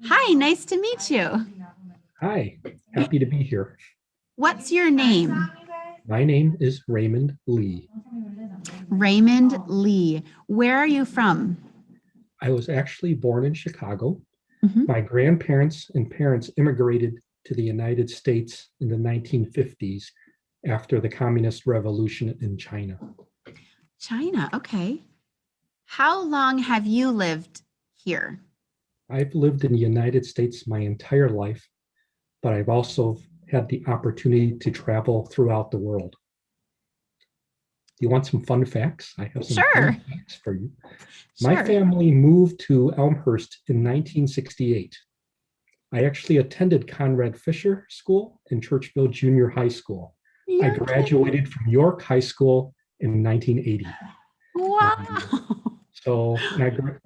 Hi, nice to meet you. Hi, happy to be here. What's your name? My name is Raymond Lee. Raymond Lee. Where are you from? I was actually born in Chicago. Mhm. My grandparents and parents immigrated to the United States in the 1950s after the Communist Revolution in China. China. Okay. How long have you lived here? I've lived in the United States my entire life, but I've also had the opportunity to travel throughout the world. Do you want some fun facts? I have some fun Sure. facts for you. My Sure. family moved to Elmhurst in 1968. I actually attended Conrad Fisher School and Churchville Junior High School. I You're kidding. graduated from York High School in 1980. Um, Wow.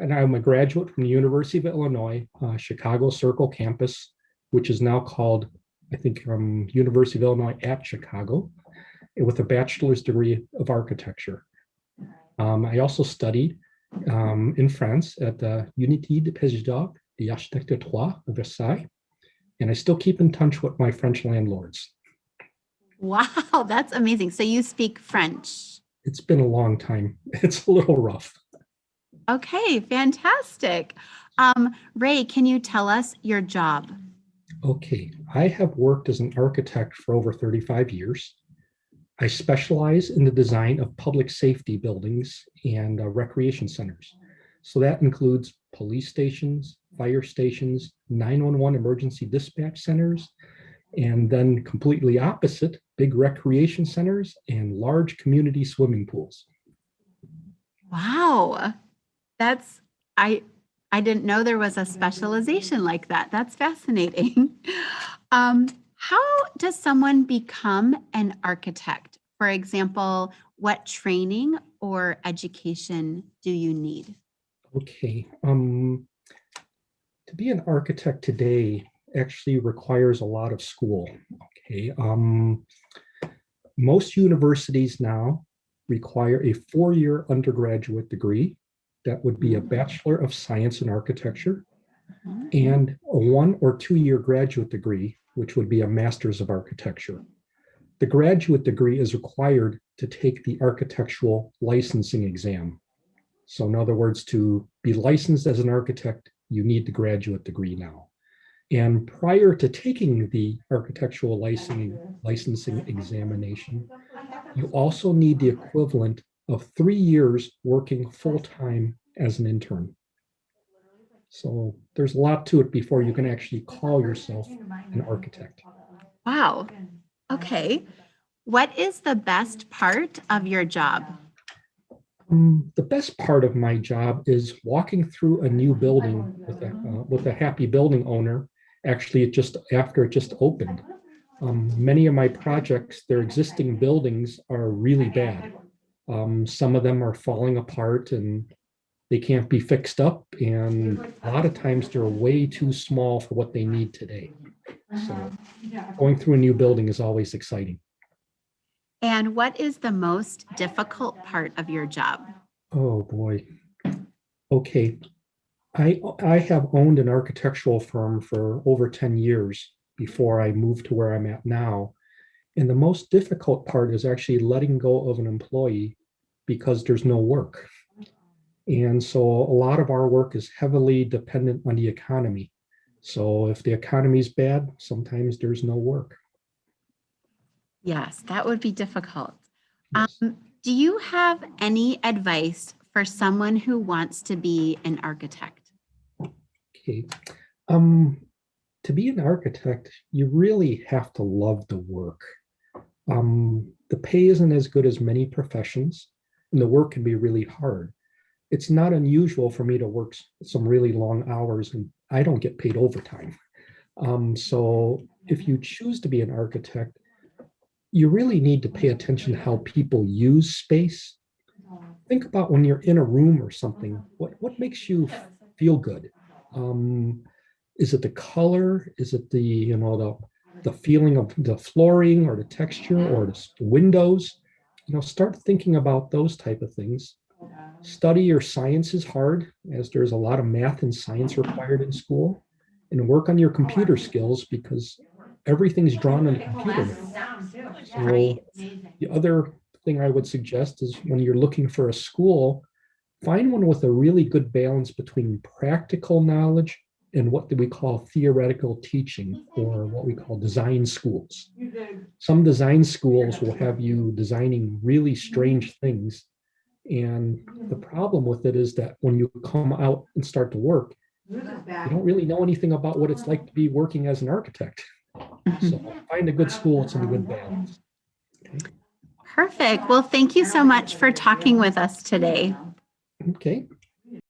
and I'm a graduate from the University of Illinois, Chicago Circle campus, which is now called, I think, University of Illinois at Chicago, with a bachelor's degree of architecture. I also studied in France at the Unité de Pédagogue d'Architecture 3 of Versailles, and I still keep in touch with my French landlords. Wow, that's amazing. So you speak French. It's been a long time. It's a little rough. Okay, fantastic. Ray, can you tell us your job? Okay, I have worked as an architect for over 35 years. I specialize in the design of public safety buildings and recreation centers. So that includes police stations, fire stations, 911 emergency dispatch centers, and then completely opposite, big recreation centers and large community swimming pools. Wow. That's I I didn't know there was a specialization like that. That's fascinating. How does someone become an architect? For example, what training or education do you need? Okay, to be an architect today actually requires a lot of school. Okay, most universities now require a 4 year undergraduate degree. That would be a Bachelor of Science in Architecture Mhm. and a 1 or 2 year graduate degree, which would be a Master's of Architecture. The graduate degree is required to take the architectural licensing exam. So, in other words, to be licensed as an architect, you need the graduate degree now. And prior to taking the architectural licensing examination, you also need the equivalent of 3 years working full time as an intern. So there's a lot to it before you can actually call yourself an architect. Wow. Okay. What is the best part of your job? The best part of my job is walking through a new building with a happy building owner. Actually, just after it just opened, many of my projects, their existing buildings are really bad. Some of them are falling apart and they can't be fixed up, and a lot of times they're way too small for what they need today. So going through a new building is always exciting. And what is the most difficult part of your job? Oh boy. Okay. I have owned an architectural firm for over 10 years before I moved to where I'm at now. And the most difficult part is actually letting go of an employee because there's no work. And so a lot of our work is heavily dependent on the economy. So if the economy is bad, sometimes there's no work. Yes, that would be difficult. Yes. Do you have any advice for someone who wants to be an architect? Okay. Um, to be an architect, you really have to love the work. The pay isn't as good as many professions, and the work can be really hard. It's not unusual for me to work some really long hours, and I don't get paid overtime. So if you choose to be an architect, you really need to pay attention to how people use space. Think about when you're in a room or something, what makes you feel good? Um, is it the color? Is it the feeling of the flooring or the texture or the windows? Start thinking about those type of things. Study your science is hard, as there's a lot of math and science required in school. and work on your computer skills because everything's drawn on a computer now. So Right. the other thing I would suggest is when you're looking for a school, find one with a really good balance between practical knowledge and what we call theoretical teaching, or what we call design schools. Some design schools will have you designing really strange things. And the problem with it is that when you come out and start to work, you don't really know anything about what it's like to be working as an architect. So find a good school with some good balance. Okay. Perfect. Well, thank you so much for talking with us today. Okay.